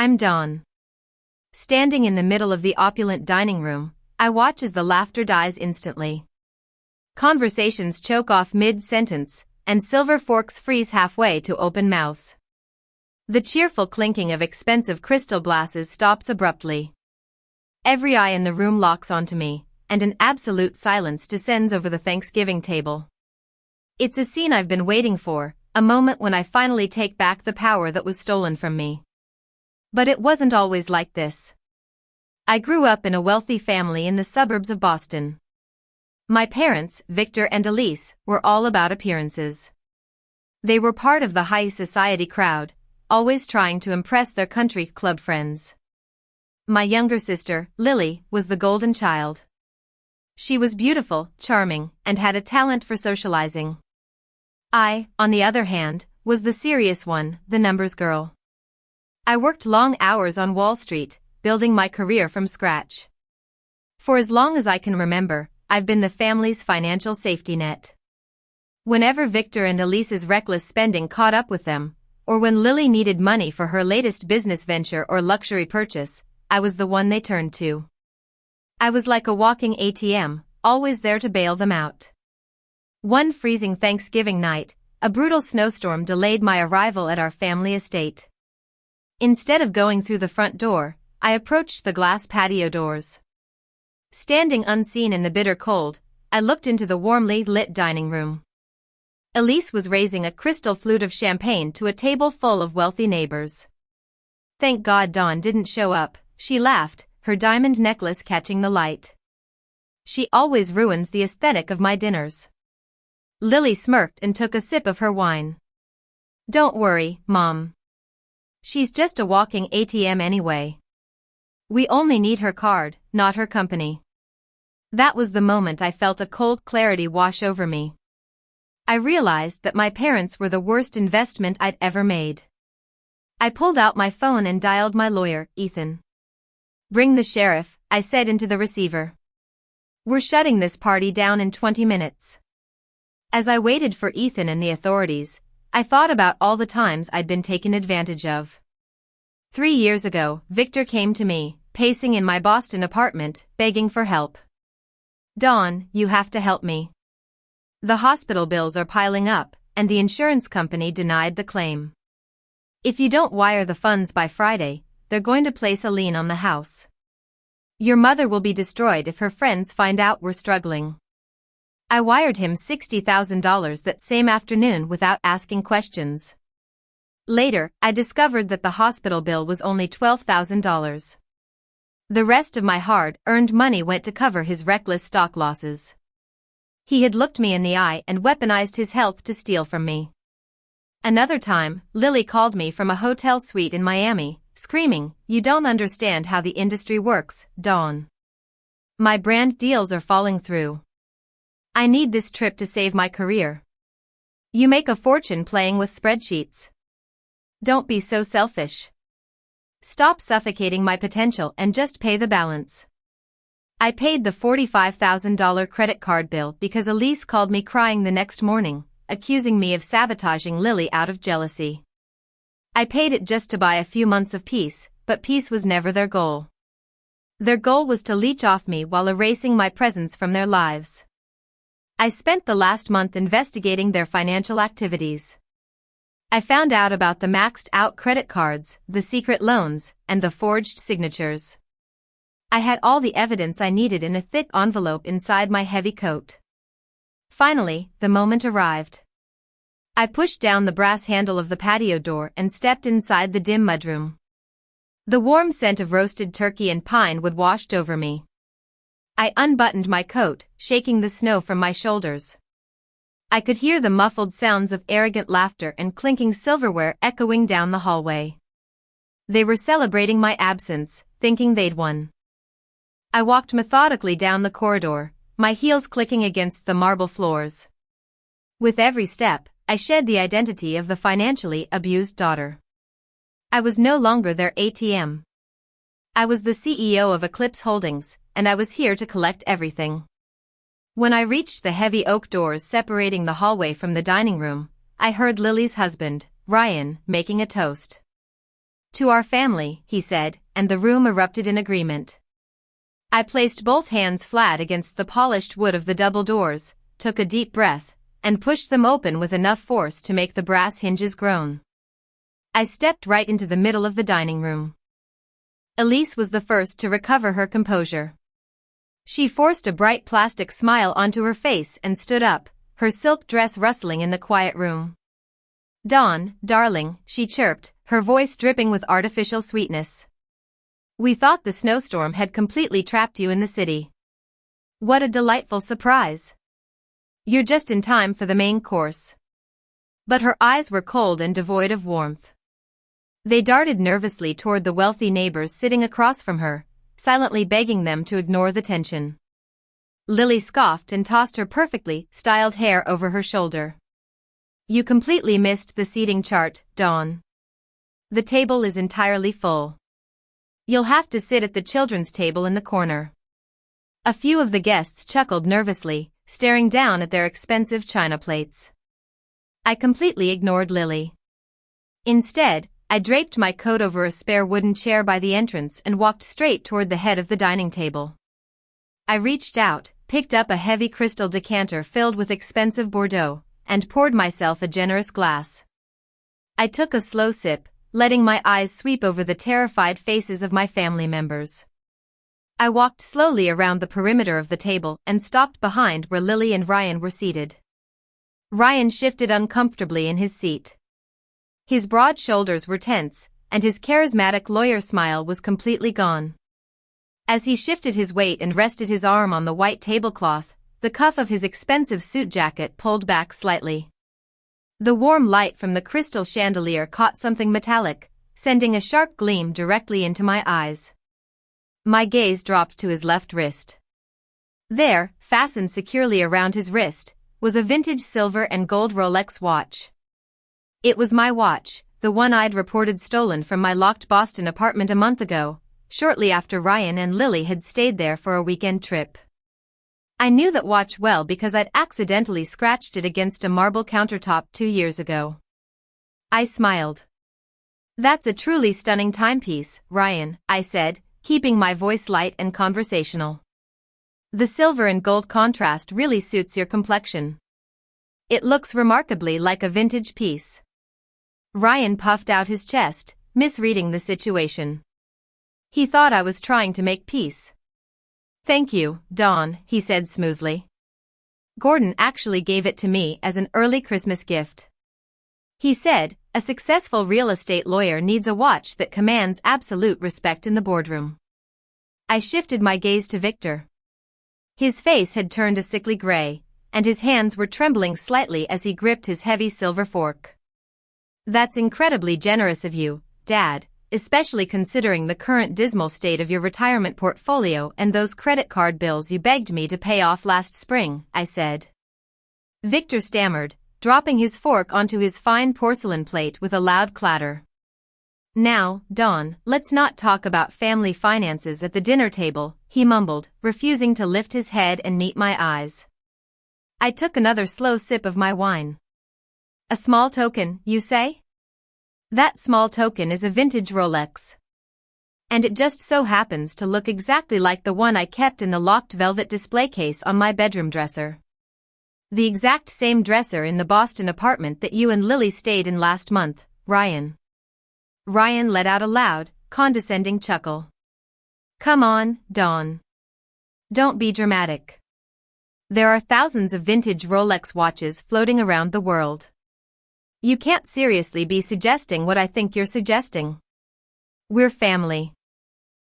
I'm Dawn. Standing in the middle of the opulent dining room, I watch as the laughter dies instantly. Conversations choke off mid-sentence, and silver forks freeze halfway to open mouths. The cheerful clinking of expensive crystal glasses stops abruptly. Every eye in the room locks onto me, and an absolute silence descends over the Thanksgiving table. It's a scene I've been waiting for, a moment when I finally take back the power that was stolen from me. But it wasn't always like this. I grew up in a wealthy family in the suburbs of Boston. My parents, Victor and Elise, were all about appearances. They were part of the high society crowd, always trying to impress their country club friends. My younger sister, Lily, was the golden child. She was beautiful, charming, and had a talent for socializing. I, on the other hand, was the serious one, the numbers girl. I worked long hours on Wall Street, building my career from scratch. For as long as I can remember, I've been the family's financial safety net. Whenever Victor and Elise's reckless spending caught up with them, or when Lily needed money for her latest business venture or luxury purchase, I was the one they turned to. I was like a walking ATM, always there to bail them out. One freezing Thanksgiving night, a brutal snowstorm delayed my arrival at our family estate. Instead of going through the front door, I approached the glass patio doors. Standing unseen in the bitter cold, I looked into the warmly lit dining room. Elise was raising a crystal flute of champagne to a table full of wealthy neighbors. "Thank God Dawn didn't show up," she laughed, her diamond necklace catching the light. "She always ruins the aesthetic of my dinners." Lily smirked and took a sip of her wine. "Don't worry, Mom. She's just a walking ATM anyway. We only need her card, not her company." That was the moment I felt a cold clarity wash over me. I realized that my parents were the worst investment I'd ever made. I pulled out my phone and dialed my lawyer, Ethan. "Bring the sheriff," I said into the receiver. "We're shutting this party down in 20 minutes. As I waited for Ethan and the authorities, I thought about all the times I'd been taken advantage of. 3 years ago, Victor came to me, pacing in my Boston apartment, begging for help. "Dawn, you have to help me. The hospital bills are piling up, and the insurance company denied the claim. If you don't wire the funds by Friday, they're going to place a lien on the house. Your mother will be destroyed if her friends find out we're struggling." I wired him $60,000 that same afternoon without asking questions. Later, I discovered that the hospital bill was only $12,000. The rest of my hard-earned money went to cover his reckless stock losses. He had looked me in the eye and weaponized his health to steal from me. Another time, Lily called me from a hotel suite in Miami, screaming, "You don't understand how the industry works, Dawn. My brand deals are falling through. I need this trip to save my career. You make a fortune playing with spreadsheets. Don't be so selfish. Stop suffocating my potential and just pay the balance." I paid the $45,000 credit card bill because Elise called me crying the next morning, accusing me of sabotaging Lily out of jealousy. I paid it just to buy a few months of peace, but peace was never their goal. Their goal was to leech off me while erasing my presence from their lives. I spent the last month investigating their financial activities. I found out about the maxed-out credit cards, the secret loans, and the forged signatures. I had all the evidence I needed in a thick envelope inside my heavy coat. Finally, the moment arrived. I pushed down the brass handle of the patio door and stepped inside the dim mudroom. The warm scent of roasted turkey and pine wood washed over me. I unbuttoned my coat, shaking the snow from my shoulders. I could hear the muffled sounds of arrogant laughter and clinking silverware echoing down the hallway. They were celebrating my absence, thinking they'd won. I walked methodically down the corridor, my heels clicking against the marble floors. With every step, I shed the identity of the financially abused daughter. I was no longer their ATM. I was the CEO of Eclipse Holdings, and I was here to collect everything. When I reached the heavy oak doors separating the hallway from the dining room, I heard Lily's husband, Ryan, making a toast. To our family, he said, and the room erupted in agreement. I placed both hands flat against the polished wood of the double doors, took a deep breath, and pushed them open with enough force to make the brass hinges groan. I stepped right into the middle of the dining room. Elise was the first to recover her composure. She forced a bright plastic smile onto her face and stood up, her silk dress rustling in the quiet room. "Dawn, darling," she chirped, her voice dripping with artificial sweetness. "We thought the snowstorm had completely trapped you in the city. What a delightful surprise. You're just in time for the main course." But her eyes were cold and devoid of warmth. They darted nervously toward the wealthy neighbors sitting across from her, silently begging them to ignore the tension. Lily scoffed and tossed her perfectly styled hair over her shoulder. "You completely missed the seating chart, Dawn. The table is entirely full. You'll have to sit at the children's table in the corner." A few of the guests chuckled nervously, staring down at their expensive china plates. I completely ignored Lily. Instead, I draped my coat over a spare wooden chair by the entrance and walked straight toward the head of the dining table. I reached out, picked up a heavy crystal decanter filled with expensive Bordeaux, and poured myself a generous glass. I took a slow sip, letting my eyes sweep over the terrified faces of my family members. I walked slowly around the perimeter of the table and stopped behind where Lily and Ryan were seated. Ryan shifted uncomfortably in his seat. His broad shoulders were tense, and his charismatic lawyer smile was completely gone. As he shifted his weight and rested his arm on the white tablecloth, the cuff of his expensive suit jacket pulled back slightly. The warm light from the crystal chandelier caught something metallic, sending a sharp gleam directly into my eyes. My gaze dropped to his left wrist. There, fastened securely around his wrist, was a vintage silver and gold Rolex watch. It was my watch, the one I'd reported stolen from my locked Boston apartment a month ago, shortly after Ryan and Lily had stayed there for a weekend trip. I knew that watch well because I'd accidentally scratched it against a marble countertop 2 years ago. I smiled. "That's a truly stunning timepiece, Ryan," I said, keeping my voice light and conversational. "The silver and gold contrast really suits your complexion. It looks remarkably like a vintage piece." Ryan puffed out his chest, misreading the situation. He thought I was trying to make peace. "Thank you, Dawn," he said smoothly. "Gordon actually gave it to me as an early Christmas gift. He said, a successful real estate lawyer needs a watch that commands absolute respect in the boardroom." I shifted my gaze to Victor. His face had turned a sickly gray, and his hands were trembling slightly as he gripped his heavy silver fork. "That's incredibly generous of you, Dad, especially considering the current dismal state of your retirement portfolio and those credit card bills you begged me to pay off last spring," I said. Victor stammered, dropping his fork onto his fine porcelain plate with a loud clatter. "Now, Dawn, let's not talk about family finances at the dinner table," he mumbled, refusing to lift his head and meet my eyes. I took another slow sip of my wine. "A small token, you say?" "That small token is a vintage Rolex. And it just so happens to look exactly like the one I kept in the locked velvet display case on my bedroom dresser. The exact same dresser in the Boston apartment that you and Lily stayed in last month, Ryan." Ryan let out a loud, condescending chuckle. "Come on, Dawn. Don't be dramatic. There are thousands of vintage Rolex watches floating around the world. You can't seriously be suggesting what I think you're suggesting. We're family.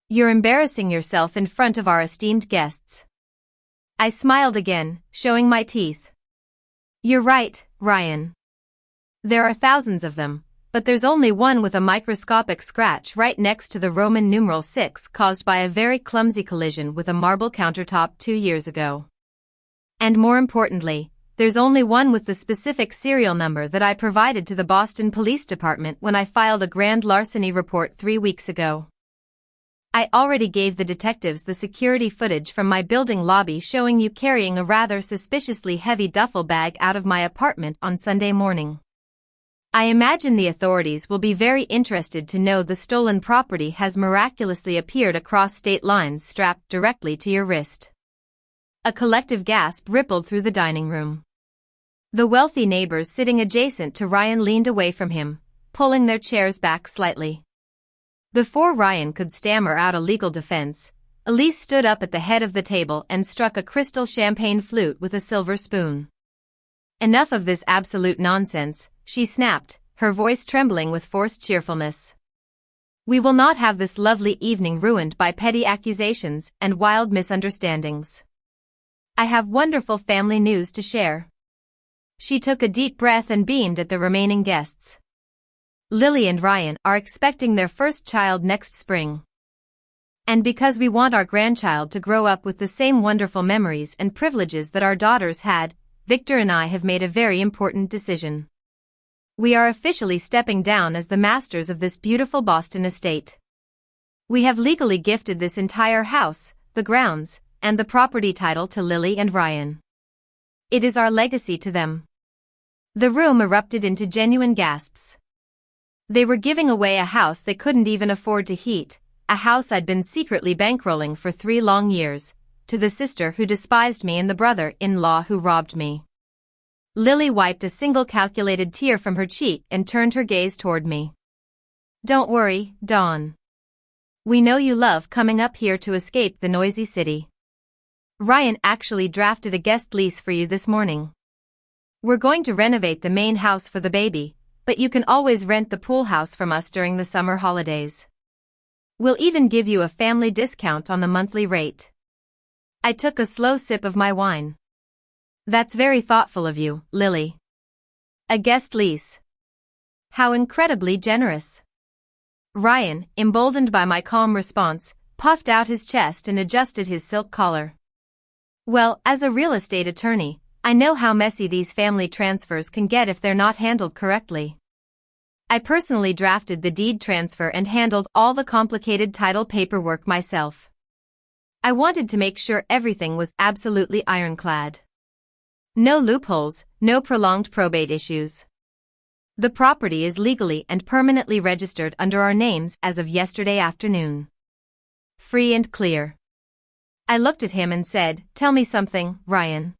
You're embarrassing yourself in front of our esteemed guests." I smiled again, showing my teeth. "You're right, Ryan. There are thousands of them, but there's only one with a microscopic scratch right next to the Roman numeral 6 caused by a very clumsy collision with a marble countertop 2 years ago. And more importantly, there's only one with the specific serial number that I provided to the Boston Police Department when I filed a grand larceny report 3 weeks ago. I already gave the detectives the security footage from my building lobby showing you carrying a rather suspiciously heavy duffel bag out of my apartment on Sunday morning. I imagine the authorities will be very interested to know the stolen property has miraculously appeared across state lines strapped directly to your wrist. A collective gasp rippled through the dining room. The wealthy neighbors sitting adjacent to Ryan leaned away from him, pulling their chairs back slightly. Before Ryan could stammer out a legal defense, Elise stood up at the head of the table and struck a crystal champagne flute with a silver spoon. "Enough of this absolute nonsense," she snapped, her voice trembling with forced cheerfulness. "We will not have this lovely evening ruined by petty accusations and wild misunderstandings. I have wonderful family news to share." She took a deep breath and beamed at the remaining guests. "Lily and Ryan are expecting their first child next spring. And because we want our grandchild to grow up with the same wonderful memories and privileges that our daughters had, Victor and I have made a very important decision. We are officially stepping down as the masters of this beautiful Boston estate. We have legally gifted this entire house, the grounds, and the property title to Lily and Ryan. It is our legacy to them." The room erupted into genuine gasps. They were giving away a house they couldn't even afford to heat, a house I'd been secretly bankrolling for 3 long years, to the sister who despised me and the brother-in-law who robbed me. Lily wiped a single calculated tear from her cheek and turned her gaze toward me. "Don't worry, Dawn. We know you love coming up here to escape the noisy city. Ryan actually drafted a guest lease for you this morning. We're going to renovate the main house for the baby, but you can always rent the pool house from us during the summer holidays. We'll even give you a family discount on the monthly rate." I took a slow sip of my wine. "That's very thoughtful of you, Lily. A guest lease. How incredibly generous." Ryan, emboldened by my calm response, puffed out his chest and adjusted his silk collar. "Well, as a real estate attorney, I know how messy these family transfers can get if they're not handled correctly. I personally drafted the deed transfer and handled all the complicated title paperwork myself. I wanted to make sure everything was absolutely ironclad. No loopholes, no prolonged probate issues. The property is legally and permanently registered under our names as of yesterday afternoon. Free and clear." I looked at him and said, "Tell me something, Ryan.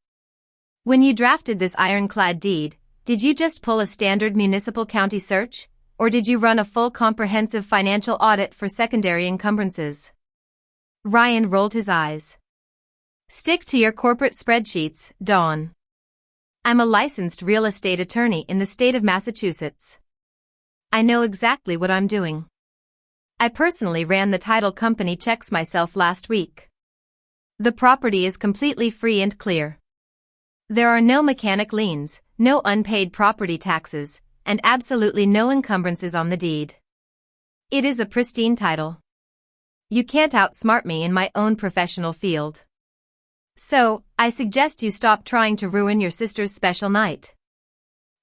When you drafted this ironclad deed, did you just pull a standard municipal county search, or did you run a full comprehensive financial audit for secondary encumbrances?" Ryan rolled his eyes. "Stick to your corporate spreadsheets, Dawn. I'm a licensed real estate attorney in the state of Massachusetts. I know exactly what I'm doing. I personally ran the title company checks myself last week. The property is completely free and clear. There are no mechanic liens, no unpaid property taxes, and absolutely no encumbrances on the deed. It is a pristine title. You can't outsmart me in my own professional field. So, I suggest you stop trying to ruin your sister's special night."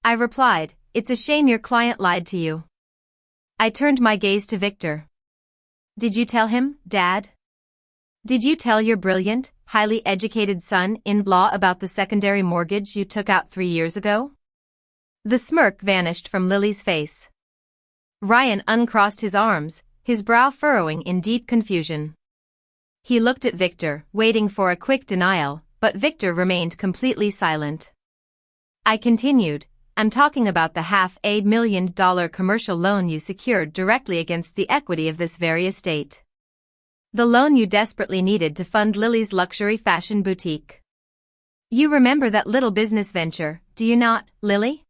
I replied, "It's a shame your client lied to you." I turned my gaze to Victor. "Did you tell him, Dad? Did you tell your brilliant, highly educated son-in-law about the secondary mortgage you took out 3 years ago?" The smirk vanished from Lily's face. Ryan uncrossed his arms, his brow furrowing in deep confusion. He looked at Victor, waiting for a quick denial, but Victor remained completely silent. I continued, "I'm talking about the $500,000 commercial loan you secured directly against the equity of this very estate. The loan you desperately needed to fund Lily's luxury fashion boutique. You remember that little business venture, do you not, Lily?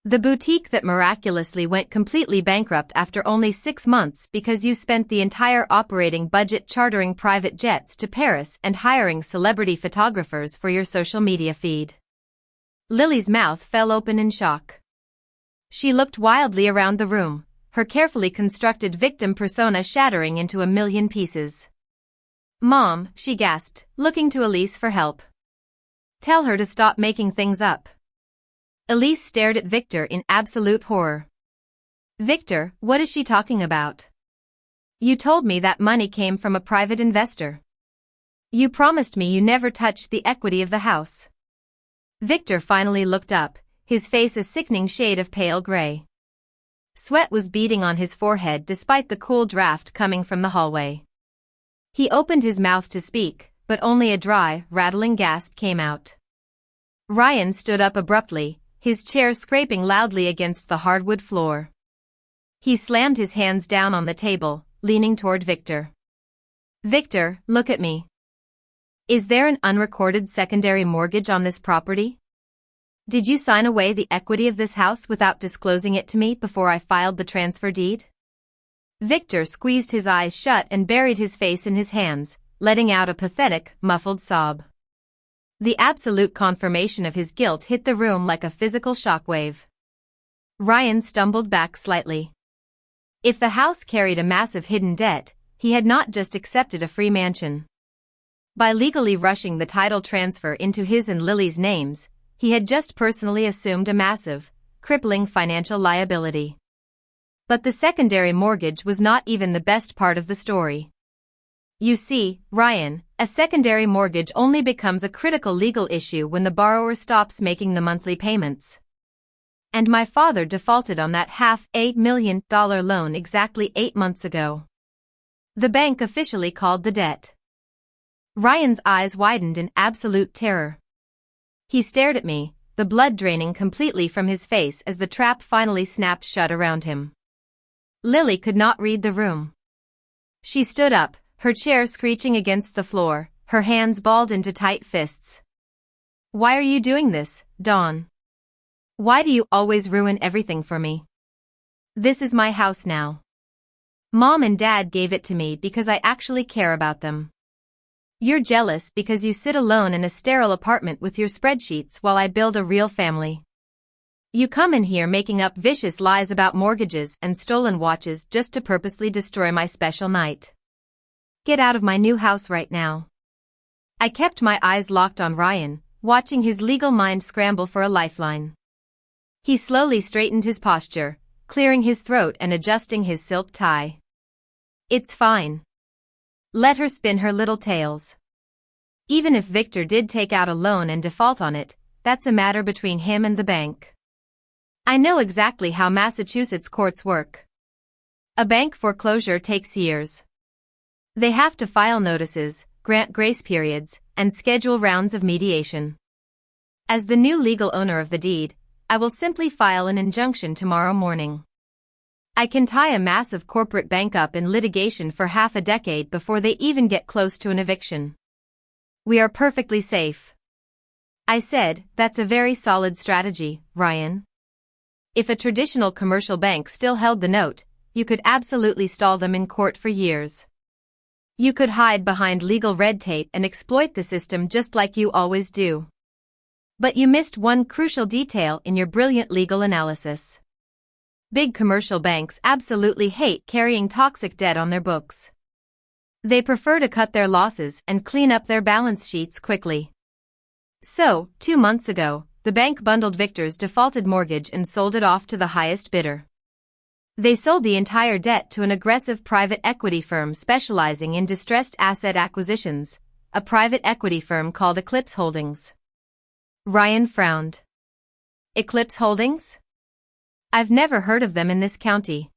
The boutique that miraculously went completely bankrupt after only 6 months because you spent the entire operating budget chartering private jets to Paris and hiring celebrity photographers for your social media feed." Lily's mouth fell open in shock. She looked wildly around the room, her carefully constructed victim persona shattering into a million pieces. "Mom," she gasped, looking to Elise for help. "Tell her to stop making things up." Elise stared at Victor in absolute horror. "Victor, what is she talking about? You told me that money came from a private investor. You promised me you never touched the equity of the house." Victor finally looked up, his face a sickening shade of pale gray. Sweat was beading on his forehead despite the cool draft coming from the hallway. He opened his mouth to speak, but only a dry, rattling gasp came out. Ryan stood up abruptly, his chair scraping loudly against the hardwood floor. He slammed his hands down on the table, leaning toward Victor. "Victor, look at me. Is there an unrecorded secondary mortgage on this property? Did you sign away the equity of this house without disclosing it to me before I filed the transfer deed?" Victor squeezed his eyes shut and buried his face in his hands, letting out a pathetic, muffled sob. The absolute confirmation of his guilt hit the room like a physical shockwave. Ryan stumbled back slightly. If the house carried a massive hidden debt, he had not just accepted a free mansion. By legally rushing the title transfer into his and Lily's names, he had just personally assumed a massive, crippling financial liability. But the secondary mortgage was not even the best part of the story. You see, Ryan, a secondary mortgage only becomes a critical legal issue when the borrower stops making the monthly payments. And my father defaulted on that $500,000 loan exactly 8 months ago. The bank officially called the debt. Ryan's eyes widened in absolute terror. He stared at me, the blood draining completely from his face as the trap finally snapped shut around him. Lily could not read the room. She stood up, her chair screeching against the floor, her hands balled into tight fists. "Why are you doing this, Dawn? Why do you always ruin everything for me? This is my house now. Mom and Dad gave it to me because I actually care about them. You're jealous because you sit alone in a sterile apartment with your spreadsheets while I build a real family. You come in here making up vicious lies about mortgages and stolen watches just to purposely destroy my special night. Get out of my new house right now." I kept my eyes locked on Ryan, watching his legal mind scramble for a lifeline. He slowly straightened his posture, clearing his throat and adjusting his silk tie. "It's fine. Let her spin her little tales. Even if Victor did take out a loan and default on it, that's a matter between him and the bank. I know exactly how Massachusetts courts work. A bank foreclosure takes years. They have to file notices, grant grace periods, and schedule rounds of mediation. As the new legal owner of the deed, I will simply file an injunction tomorrow morning. I can tie a massive corporate bank up in litigation for half a decade before they even get close to an eviction. We are perfectly safe." I said, "That's a very solid strategy, Ryan. If a traditional commercial bank still held the note, you could absolutely stall them in court for years. You could hide behind legal red tape and exploit the system just like you always do. But you missed one crucial detail in your brilliant legal analysis. Big commercial banks absolutely hate carrying toxic debt on their books. They prefer to cut their losses and clean up their balance sheets quickly. So, 2 months ago, the bank bundled Victor's defaulted mortgage and sold it off to the highest bidder. They sold the entire debt to an aggressive private equity firm specializing in distressed asset acquisitions, a private equity firm called Eclipse Holdings." Ryan frowned. "Eclipse Holdings? I've never heard of them in this county."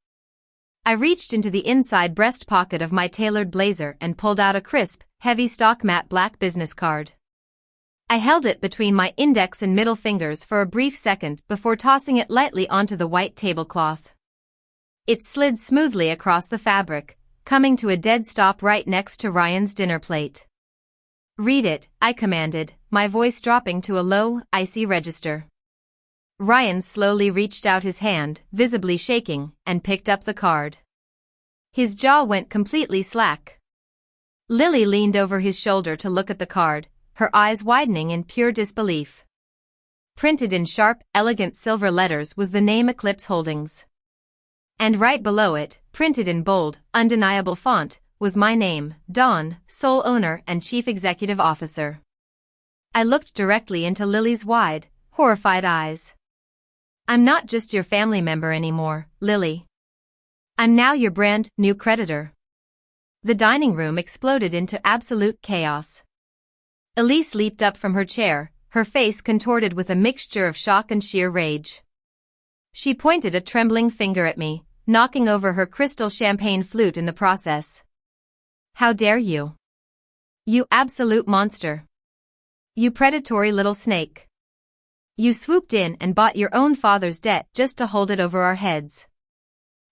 I reached into the inside breast pocket of my tailored blazer and pulled out a crisp, heavy stock matte black business card. I held it between my index and middle fingers for a brief second before tossing it lightly onto the white tablecloth. It slid smoothly across the fabric, coming to a dead stop right next to Ryan's dinner plate. "Read it," I commanded, my voice dropping to a low, icy register. Ryan slowly reached out his hand, visibly shaking, and picked up the card. His jaw went completely slack. Lily leaned over his shoulder to look at the card, her eyes widening in pure disbelief. Printed in sharp, elegant silver letters was the name Eclipse Holdings. And right below it, printed in bold, undeniable font, was my name, Dawn, sole owner and chief executive officer. I looked directly into Lily's wide, horrified eyes. "I'm not just your family member anymore, Lily. I'm now your brand new creditor." The dining room exploded into absolute chaos. Elise leaped up from her chair, her face contorted with a mixture of shock and sheer rage. She pointed a trembling finger at me, knocking over her crystal champagne flute in the process. "How dare you? You absolute monster. You predatory little snake. You swooped in and bought your own father's debt just to hold it over our heads.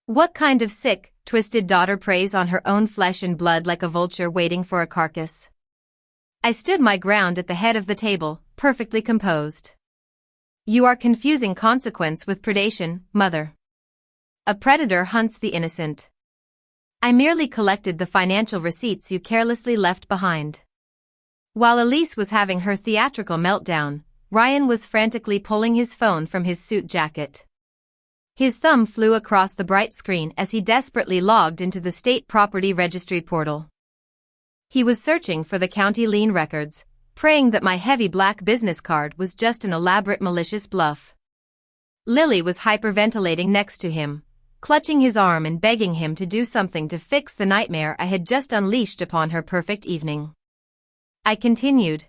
What kind of sick, twisted daughter preys on her own flesh and blood like a vulture waiting for a carcass?" I stood my ground at the head of the table, perfectly composed. "You are confusing consequence with predation, mother. A predator hunts the innocent. I merely collected the financial receipts you carelessly left behind." While Elise was having her theatrical meltdown, Ryan was frantically pulling his phone from his suit jacket. His thumb flew across the bright screen as he desperately logged into the state property registry portal. He was searching for the county lien records, praying that my heavy black business card was just an elaborate malicious bluff. Lily was hyperventilating next to him, clutching his arm and begging him to do something to fix the nightmare I had just unleashed upon her perfect evening. I continued,